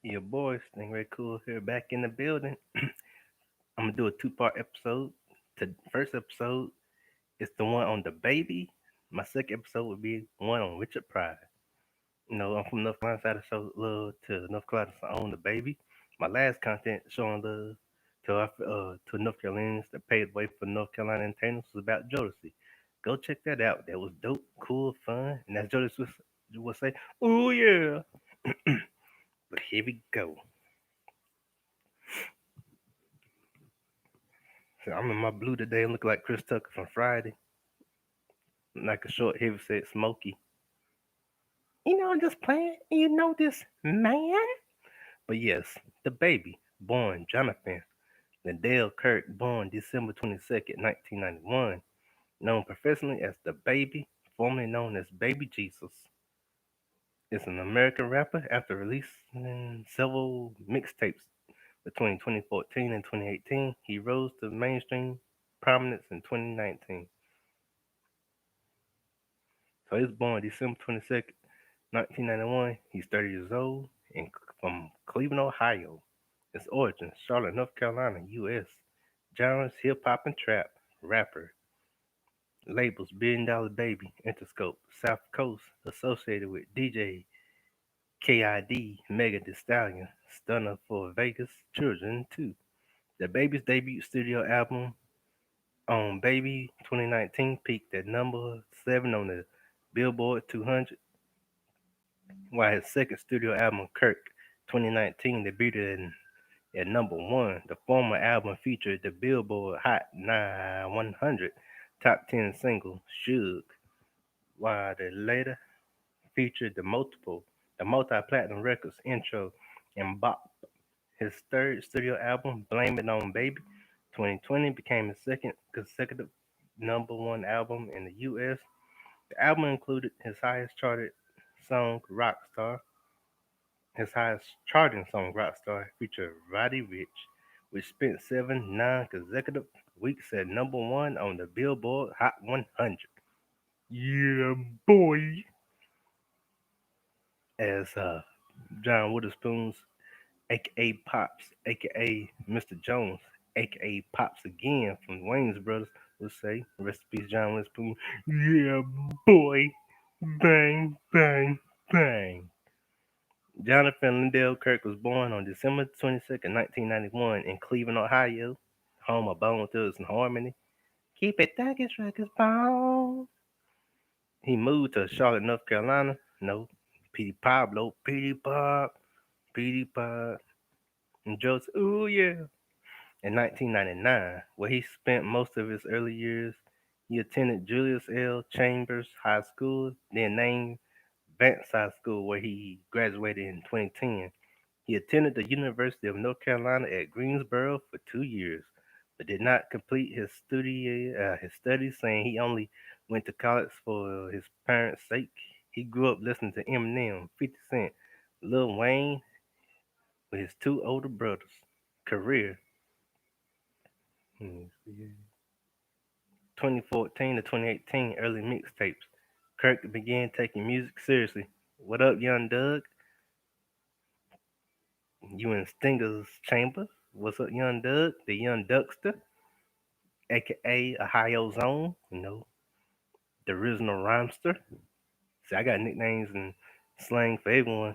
Your boy Stingray Cool here, back in the building. I'm gonna do a two-part episode. The first episode is the one on the baby. My second episode would be one on Richard Pryor. I'm from North Carolina, side to show love to North Carolina to own the baby. My last content showing love to North Carolinians that paved the way for North Carolina entertainers was about Jodeci. Go check that out. That was dope, cool, fun, and as Jodeci would say, "Oh yeah." But here we go. So I'm in my blue today. I look like Chris Tucker from Friday, like a short, heavy-set Smokey. I'm just playing. You know this, man. But yes, the baby, born Jonathan Liddell Kirk, born December 22nd, 1991, known professionally as the baby, formerly known as Baby Jesus, is an American rapper after releasing several mixtapes between 2014 and 2018. He rose to mainstream prominence in 2019. So he was born December 22nd, 1991. He's 30 years old and from Cleveland, Ohio. His origins, Charlotte, North Carolina, U.S. Genres, hip hop and trap. Rapper. Labels, Billion Dollar Baby, Interscope, South Coast, associated with DJ KID, Mega Thee Stallion, Stunner for Vegas, Children too. The Baby's debut studio album on Baby 2019 peaked at number 7 on the Billboard 200, while his second studio album, Kirk 2019, debuted at number 1. The former album featured the Billboard Hot 100 top 10 single, Suge, while the later featured the multi-platinum records Intro and Bop. His third studio album, Blame It On Baby 2020, became his second consecutive number 1 album in the US. The album included his highest song, Rockstar. His highest charting song, Rockstar, featured Roddy Ricch, which spent 7 non-consecutive weeks at number 1 on the Billboard Hot 100. Yeah, boy. As John Witherspoon's, aka Pops, aka Mr. Jones, aka Pops again from Wayne's Brothers, would say, rest in peace, John Witherspoon. Yeah, boy. Bang, bang, bang. Jonathan Lindell Kirk was born on December 22nd, 1991, in Cleveland, Ohio, home of Bone Thugs and Harmony. Keep it thuggish, ruckus, bone. He moved to Charlotte, North Carolina. No, Petey Pablo, Petey Pop, and Joseph. Ooh yeah. In 1999, where he spent most of his early years. He attended Julius L. Chambers High School, then named Vance High School, where he graduated in 2010. He attended the University of North Carolina at Greensboro for 2 years, but did not complete his studies, saying he only went to college for his parents' sake. He grew up listening to Eminem, 50 Cent, Lil Wayne with his two older brothers. Career, 2014 to 2018, early mixtapes. Kirk began taking music seriously. What up, Young Doug? You in Stinger's chamber? What's up, Young Doug? The Young Duckster, aka Ohio Zone. The original rhymester. See, I got nicknames and slang for everyone.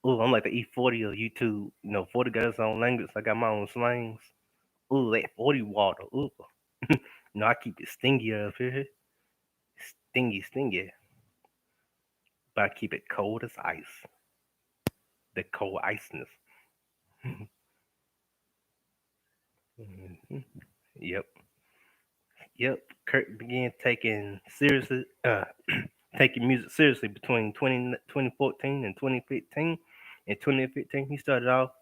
Ooh, I'm like the E40 of YouTube. 40 got his own language. I got my own slangs. Ooh, that 40 water. Ooh. I keep it stingy up here. Stingy, stingy. But I keep it cold as ice. The cold iceness. Mhm. Yep. Yep. Kurt began taking music seriously between 2014 and 2015. In 2015, he started off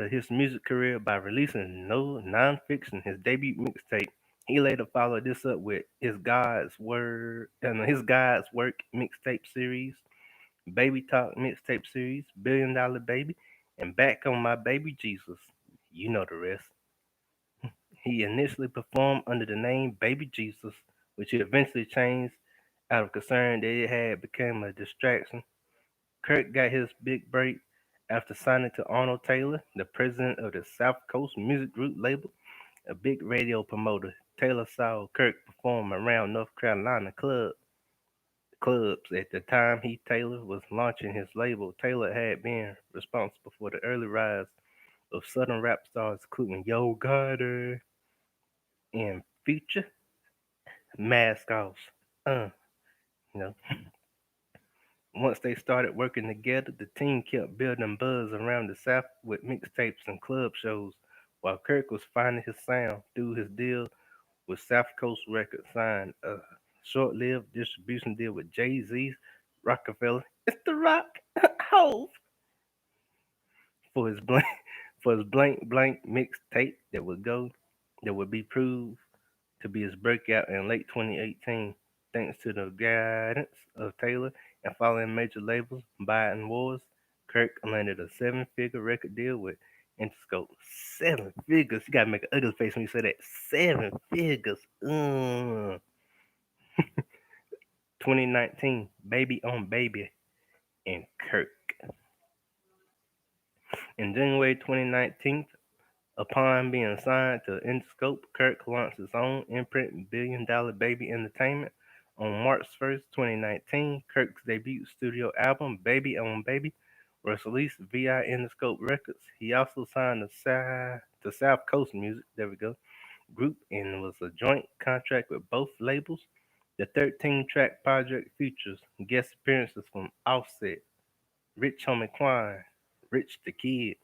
his music career by releasing No Nonfiction, his debut mixtape. He later followed this up with his God's Work mixtape series, Baby Talk mixtape series, Billion Dollar Baby, and Back on My Baby Jesus. You know the rest. He initially performed under the name Baby Jesus, which he eventually changed out of concern that it had become a distraction. Kirk got his big break After signing to Arnold Taylor, the president of the South Coast Music Group label, a big radio promoter, Taylor saw Kirk perform around North Carolina clubs. At the time Taylor was launching his label, Taylor had been responsible for the early rise of Southern rap stars including Yo Gotti and Future, Mask Offs. Uh, you know, Once they started working together, the team kept building buzz around the South with mixtapes and club shows, while Kirk was finding his sound through his deal with South Coast Records, signed a short-lived distribution deal with Jay-Z's Rockefeller. It's the Rock Hove for his blank for his blank mixtape that would be proved to be his breakout in late 2018, thanks to the guidance of Taylor and following major labels, Biden Wars. Kirk landed a seven-figure record deal with Interscope. Seven figures. You gotta make an ugly face when you say that. Seven figures. 2019, Baby on Baby and Kirk. In January 2019, upon being signed to Interscope, Kirk launched his own imprint, Billion Dollar Baby Entertainment. On March 1st, 2019, Kirk's debut studio album, Baby on Baby, was released via Interscope Records. He also signed to South Coast Music, there we go, group, and was a joint contract with both labels. The 13-track project features guest appearances from Offset, Rich Homie Quan, Rich the Kid,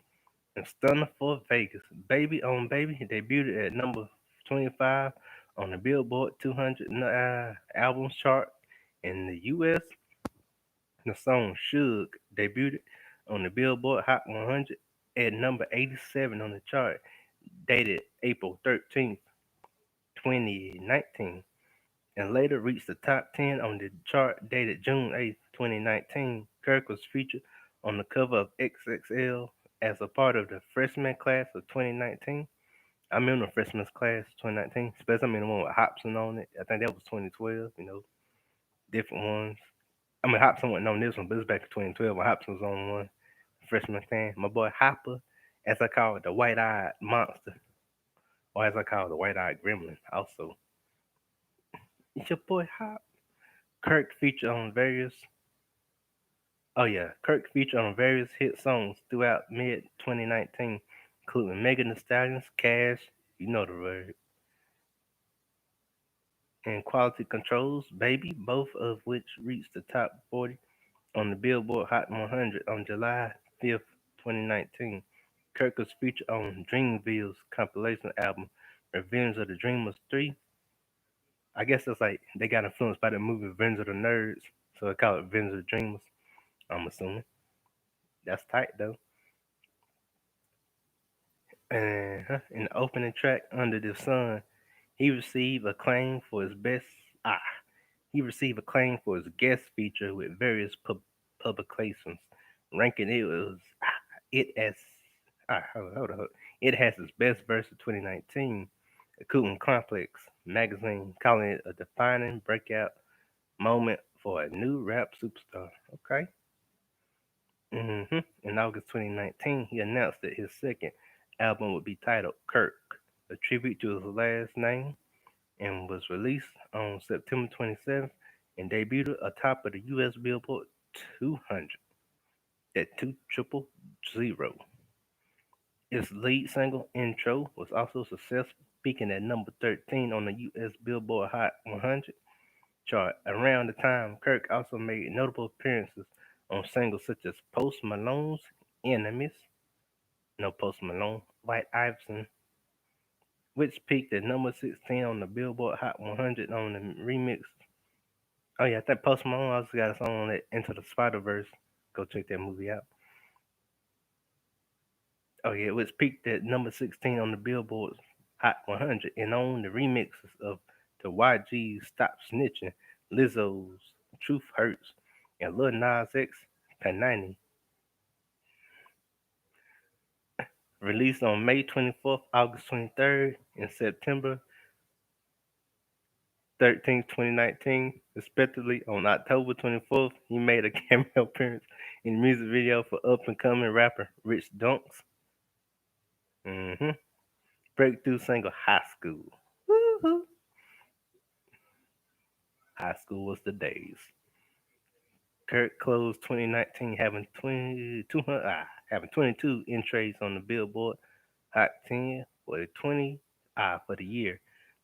and Stunner for Vegas. Baby on Baby debuted at number 25 on the Billboard 200 albums chart in the U.S. The song "Suge" debuted on the Billboard Hot 100 at number 87 on the chart, dated April 13th, 2019, and later reached the top 10 on the chart dated June 8th, 2019. Kirk was featured on the cover of XXL as a part of the freshman class of 2019. I'm in the freshman class 2019, especially I'm in the one with Hobson on it. I think that was 2012, different ones. I mean, Hobson wasn't on this one, but it's back in 2012 when Hobson was on one. Freshman fan. My boy Hopper, as I call it, the white eyed monster, or as I call it, the white eyed gremlin, also. It's your boy Hop. Kirk featured on various Kirk featured on various hit songs throughout mid 2019, including Megan Thee Stallion's Cash, you know the word, and Quality Control's Baby, both of which reached the top 40 on the Billboard Hot 100 on July 5th, 2019. Kirk was featured on Dreamville's compilation album Revenge of the Dreamers 3. I guess it's like they got influenced by the movie Revenge of the Nerds, so they call it Revenge of the Dreamers, I'm assuming. That's tight though. And in the opening track, Under the Sun, he received acclaim for his best. Ah, he received acclaim for his guest feature with various publications, ranking it as hold on, it has its best verse of 2019, including Complex magazine calling it a defining breakout moment for a new rap superstar. Okay. In August 2019, he announced that his second album would be titled Kirk, a tribute to his last name, and was released on September 27th and debuted atop of the U.S. Billboard 200 at 2000. Its lead single, Intro, was also successful, peaking at number 13 on the U.S. Billboard Hot 100 chart. Around the time, Kirk also made notable appearances on singles such as Post Malone's Enemies, no Post Malone, White Iverson, which peaked at number 16 on the Billboard Hot 100 on the remix. Oh yeah, I think Post Malone also got a song on it, Into the Spider Verse. Go check that movie out. Oh yeah, it was peaked at number 16 on the Billboard Hot 100 and on the remixes of the YG's Stop Snitching, Lizzo's Truth Hurts, and Lil Nas X Panini. Released on May 24th, August 23rd, and September 13th, 2019, respectively. On October 24th, he made a cameo appearance in the music video for up and coming rapper Rich Dunks. hmm Breakthrough single High School. Woo-hoo. High school was the days. Kirk closed 2019 having 22 entries on the Billboard Hot 10 for the 20 for the year,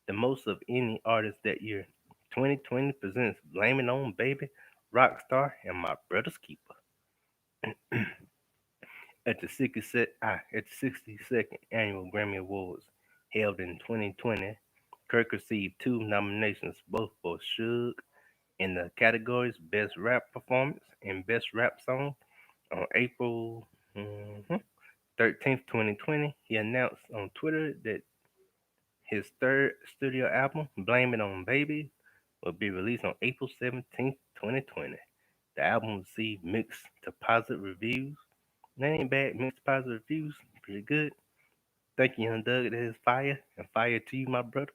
the most of any artist that year. 2020 presents "Blame It On Baby," Rockstar, and My Brother's Keeper. At the 62nd annual Grammy Awards held in 2020, Kirk received two nominations, both for Suge in the categories Best Rap Performance and Best Rap Song. On April 13th, 2020, he announced on Twitter that his third studio album, Blame It On Baby, will be released on April 17th, 2020. The album received mixed to positive reviews. That ain't bad, mixed to positive reviews. Pretty good. Thank you, Young Doug. That is fire. And fire to you, my brother.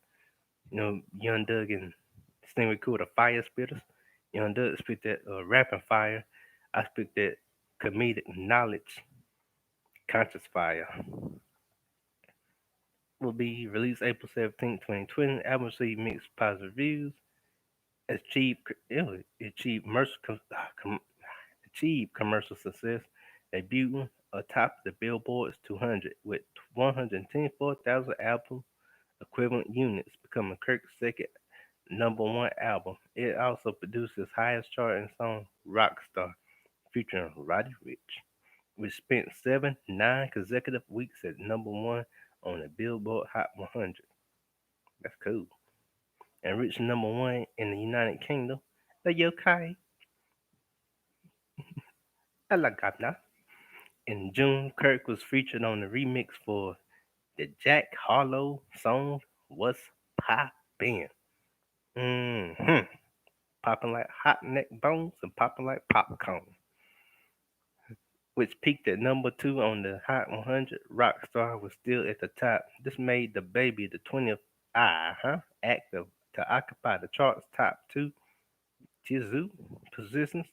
Young Doug and this thing we call the fire spitters. Young Doug spit that rapping fire. I spit that comedic knowledge, conscious fire. Will be released April 17th, 2020. Album received mixed positive reviews. Achieved commercial success, debuting atop the Billboard's 200 with 124,000 album equivalent units, becoming Kirk's second number one album. It also produced his highest charting song, Rockstar, featuring Roddy Ricch, which spent 9 consecutive weeks at number one on the Billboard Hot 100. That's cool. And reached number one in the United Kingdom. The UK, Alagabna. In June, Kirk was featured on the remix for the Jack Harlow song "What's Poppin'." Mm-hmm. Popping like hot neck bones and popping like popcorn, which peaked at number two on the Hot 100. Rockstar was still at the top. This made the baby the 20th active to occupy the chart's top two Jizu positions,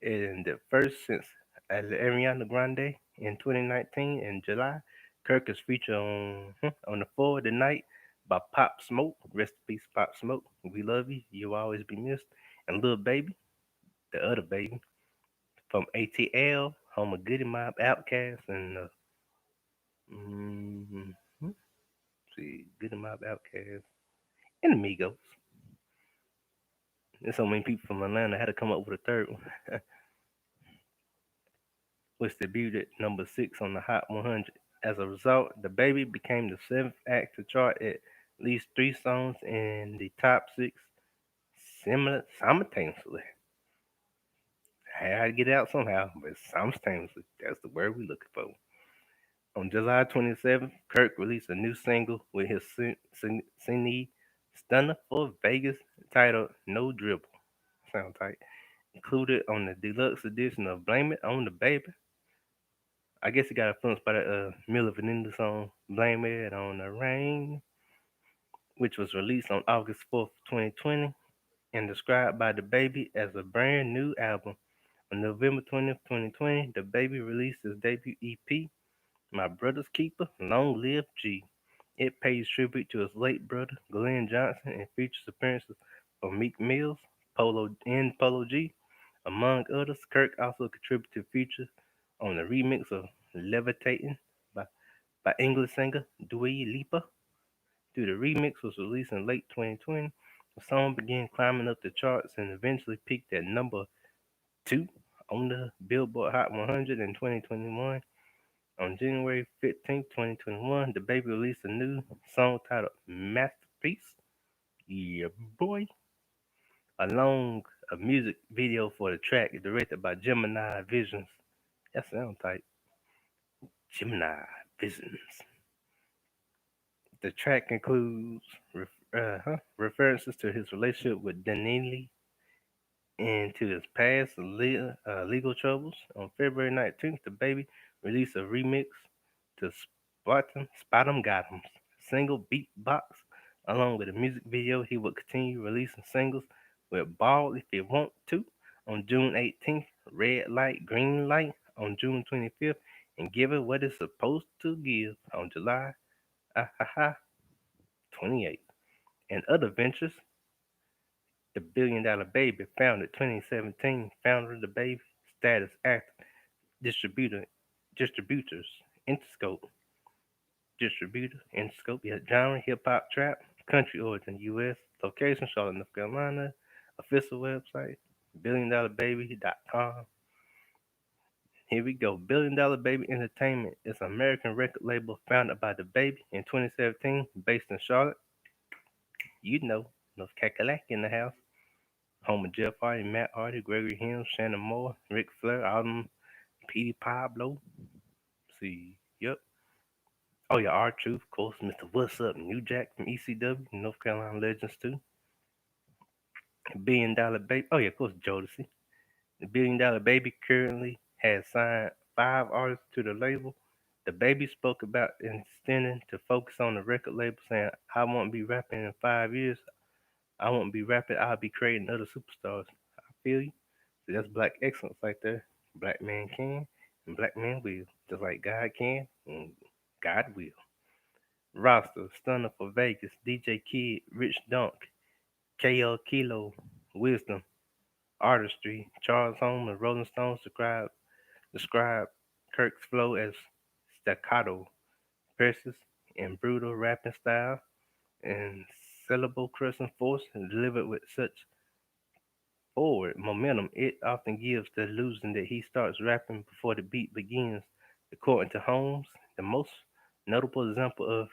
and the first since Ariana Grande in 2019 in July. Kirk is featured on the floor tonight by Pop Smoke. Rest in peace, Pop Smoke. We love you. You'll always be missed. And Lil Baby, the other baby, from ATL, home of Goody Mob, Outkast, and mm, see, Goody Mob, Outkast, and Amigos. There's so many people from Atlanta had to come up with a third one, which debuted at number six on the Hot 100. As a result, the baby became the seventh act to chart at least three songs in the top six simultaneously. I had to get it out somehow, but simultaneously, that's the word we're looking for. On July 27th, Kirk released a new single with his Cine Stunner for Vegas titled No Dribble. Sound tight. Included on the deluxe edition of Blame It on the Baby. I guess it got influenced by the Miller Vanilla song Blame It on the Rain, which was released on August 4th, 2020, and described by the baby as a brand new album. On November 20th, 2020, the baby released his debut EP, My Brother's Keeper, Long Live G. It pays tribute to his late brother, Glenn Johnson, and features appearances of Meek Mills, Polo G, among others. Kirk also contributed features on the remix of Levitating by, by English singer Dua Lipa. The remix was released in late 2020. The song began climbing up the charts and eventually peaked at number two on the Billboard Hot 100 in 2021. On January 15th, 2021, the baby released a new song titled Masterpiece. Yeah, boy. Along a music video for the track directed by Gemini Visions. That sounds tight. Gemini Visions. The track includes references to his relationship with Danili and to his past legal troubles. On February 19th, the baby released a remix to Spot'em Got'em's single Beatbox. Along with a music video, he would continue releasing singles with Ball If You Want To on June 18th. red light, green light on June 25th, and give it what it's supposed to give on July ah, ha, ha, 28th. And other ventures, the Billion Dollar Baby, founded 2017, founder of the Baby, status actor, distributor, distributors, Interscope, distributor, Interscope, yeah, genre, hip hop, trap, country origin, U.S., location, Charlotte, North Carolina, official website, billiondollarbaby.com. Here we go. Billion Dollar Baby Entertainment is an American record label founded by the Baby in 2017, based in Charlotte. You know, North Cackalack in the house. Home of Jeff Hardy, Matt Hardy, Gregory Helms, Shannon Moore, Ric Flair, Autumn, Petey Pablo. See, yep. Oh yeah, R Truth, of course, Mr. What's Up, New Jack from ECW, North Carolina Legends too. Billion Dollar Baby. Oh yeah, of course, Jodeci. The Billion Dollar Baby currently has signed 5 artists to the label. The Baby spoke about intending to focus on the record label, saying, "I won't be rapping in 5 years. I won't be rapping. I'll be creating other superstars." I feel you. See, that's black excellence right there. Black man can and black man will, just like God can and God will. Roster, Stunner for Vegas, DJ Kid, Rich Dunk, KL Kilo, Wisdom, Artistry, Charles Holmes and Rolling Stones describe Kirk's flow as staccato, precious, and brutal rapping style, and syllable crushing force, and delivered with such forward momentum, it often gives the illusion that he starts rapping before the beat begins. According to Holmes, the most notable example of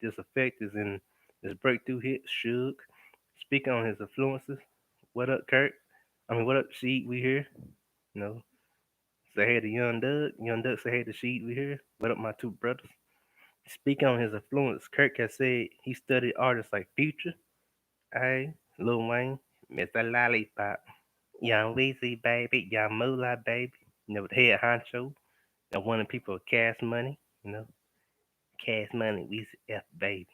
this effect is in his breakthrough hit "Suge." Speaking on his influences, what up, Kirk? I mean, what up, Sheed? We here? You know, say hey to Young Doug. Young Doug say hey to Sheed. We here? What up, my two brothers? Speaking on his influence, Kirk has said he studied artists like Future, I, Lil Wayne, Mr. Lollipop, Young Weezy, baby, Young Moolah, baby. You know, the head honcho. And one of the people with Cash Money. You know, Cash Money, Weezy F, baby.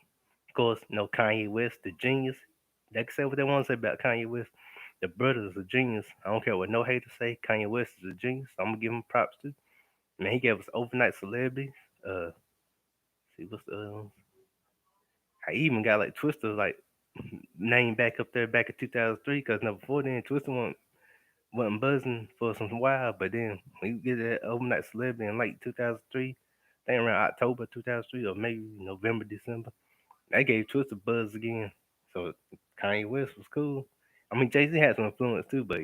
Of course, no Kanye West, the genius. They can say what they want to say about Kanye West. The brother is a genius. I don't care what no haters say. Kanye West is a genius. I'm gonna give him props too. Man, he gave us overnight celebrities. Uh, see what's the other ones? I even got like Twister like name back up there back in 2003 because no before then Twister wasn't buzzing for some while, but then when you get that overnight celebrity in late 2003, I think around October 2003 or maybe November, December, that gave Twister buzz again. So Kanye West was cool. I mean, Jay Z had some influence too, but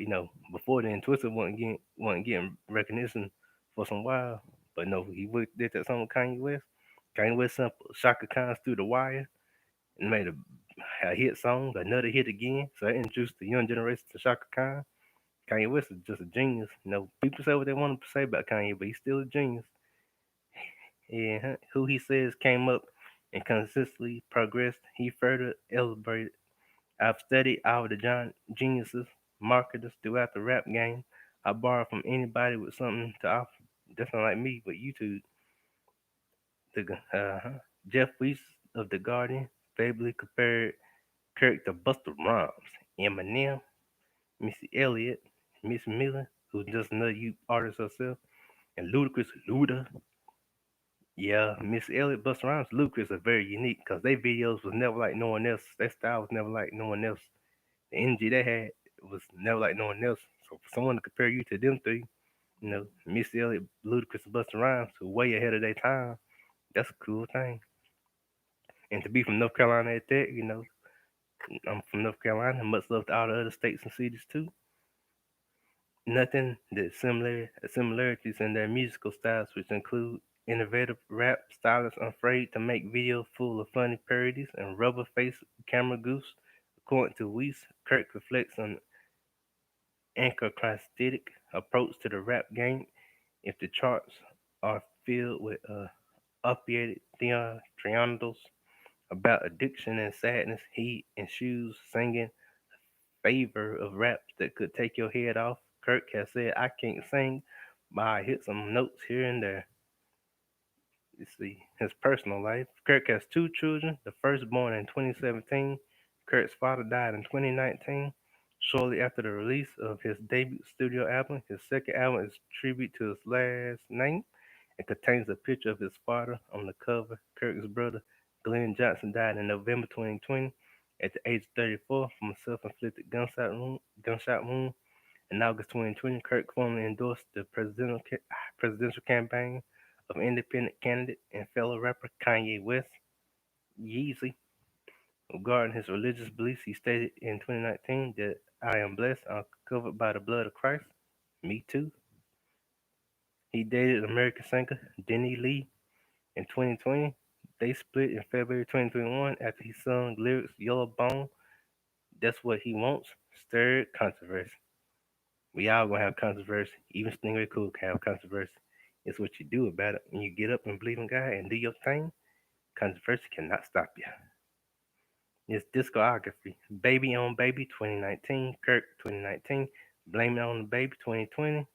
before then, Twister wasn't getting recognition for some while. But no, did that song with Kanye West. Kanye West sampled Shaka Khan's "Through the Wire" and made a hit song, another hit again. So that introduced the young generation to Shaka Khan. Kanye West is just a genius. People say what they want to say about Kanye, but he's still a genius. And who he says came up and consistently progressed, he further elaborated. I've studied all the geniuses, marketers throughout the rap game. I borrow from anybody with something to offer. That's not like me with YouTube. Jeff Weiss of The Guardian favorably compared Kirk to Busta Rhymes, Eminem, Missy Elliott, Miss Miller, who's just another youth artist herself, and Ludacris Luda. Yeah, Miss Elliott, Busta Rhymes, Ludacris are very unique because their videos was never like no one else. Their style was never like no one else. The energy they had was never like no one else. So for someone to compare you to them three, Miss Elliott, Ludacris, and Busta Rhymes, who way ahead of their time, that's a cool thing. And to be from North Carolina at that, I'm from North Carolina. Much love to all the other states and cities too. Nothing that similarities in their musical styles, which include innovative rap stylists unafraid to make videos full of funny parodies and rubber face camera goofs. According to Weiss, Kirk reflects an anarchistic approach to the rap game. If the charts are filled with opiated triangles about addiction and sadness, he eschews singing favor of raps that could take your head off. Kirk has said, I can't sing, but I hit some notes here and there. You see, his personal life. Kirk has two children, the first born in 2017. Kirk's father died in 2019. Shortly after the release of his debut studio album, his second album is a tribute to his last name and contains a picture of his father on the cover. Kirk's brother, Glenn Johnson, died in November 2020 at the age of 34 from a self-inflicted gunshot wound. In August 2020, Kirk formally endorsed the presidential campaign of independent candidate and fellow rapper Kanye West. Yeezy. Regarding his religious beliefs, he stated in 2019 that I am blessed, I'm covered by the blood of Christ. Me too. He dated American singer Denny Lee in 2020. They split in February 2021 after he sung lyrics Yellow Bone, That's What He Wants, stirred controversy. We all gonna have controversy. Even Stingray Cool can have controversy. It's what you do about it. When you get up and believe in God and do your thing, controversy cannot stop you. His discography: Baby on Baby 2019, Kirk 2019, Blame It on the Baby 2020.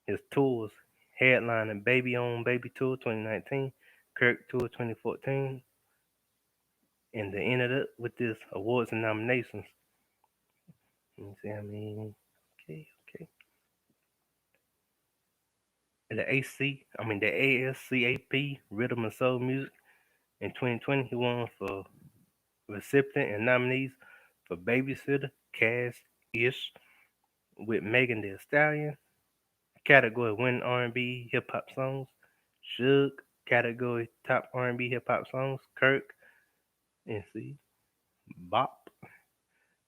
His tours: headlining Baby on Baby Tour 2019, Kirk Tour 2014, and they ended up with this awards and nominations. Let me see how many. Okay. The ASCAP Rhythm and Soul Music in 2020, he won for recipient and nominees for Babysitter, Cash Ish with Megan Thee Stallion, category Win R&B Hip Hop Songs, Suge, category Top R&B Hip Hop Songs, Kirk, and see, Bop,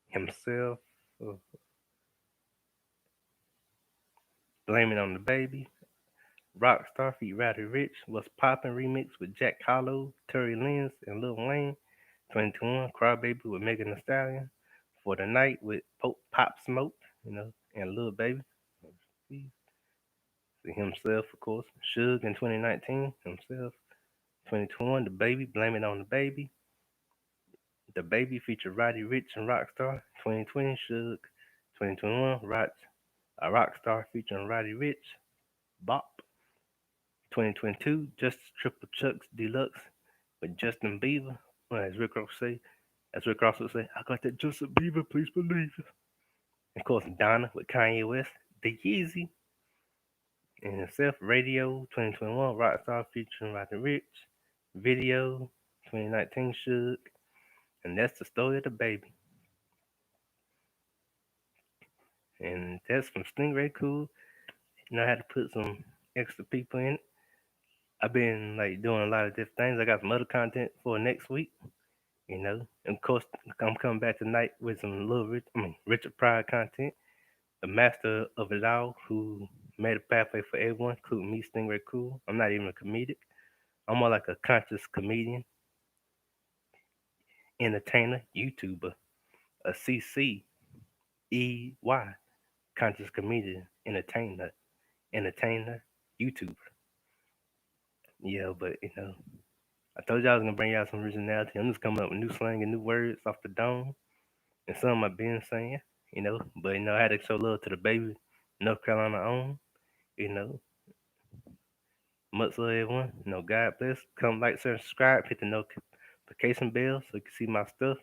himself, uh, Blame It on the Baby, Rockstar feat Roddy Rich, Was Poppin' remix with Jack Harlow, Tory Lanez, and Lil Wayne, 2021, Crybaby with Megan Thee Stallion, For the Night with Pop Smoke, and Lil Baby. Himself, of course. Suge in 2019, himself. 2021, The Baby, Blame It on the Baby. The Baby featured Roddy Rich and Rockstar. 2020, Suge. 2021, Rockstar featuring Roddy Rich, Bop. 2022, Justice Triple Chucks Deluxe with Justin Bieber. Well, as Rick Ross would say, I got that Justin Bieber, please believe it. Of course, Donna with Kanye West, The Yeezy, and himself, Radio 2021, Rockstar featuring Roddy Rich, Video 2019, Suge, and that's the story of the baby. And that's from Stingray Cool. I had to put some extra people in it. I've been like doing a lot of different things. I got some other content for next week. And of course, I'm coming back tonight with some Richard Pryor content, the master of it all, who made a pathway for everyone, including me, Stingray Cool. I'm not even a comedic. I'm more like a conscious comedian, entertainer, YouTuber, a CCEY, conscious comedian, entertainer, YouTuber. Yeah, but I told you I was gonna bring y'all some originality. I'm just coming up with new slang and new words off the dome, and some I've been saying, But I had to show love to the baby, North Carolina own. You know, much love everyone. God bless. Come like, share, and subscribe. Hit the notification bell so you can see my stuff.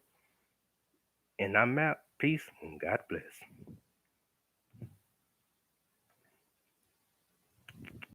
And I'm out. Peace and God bless.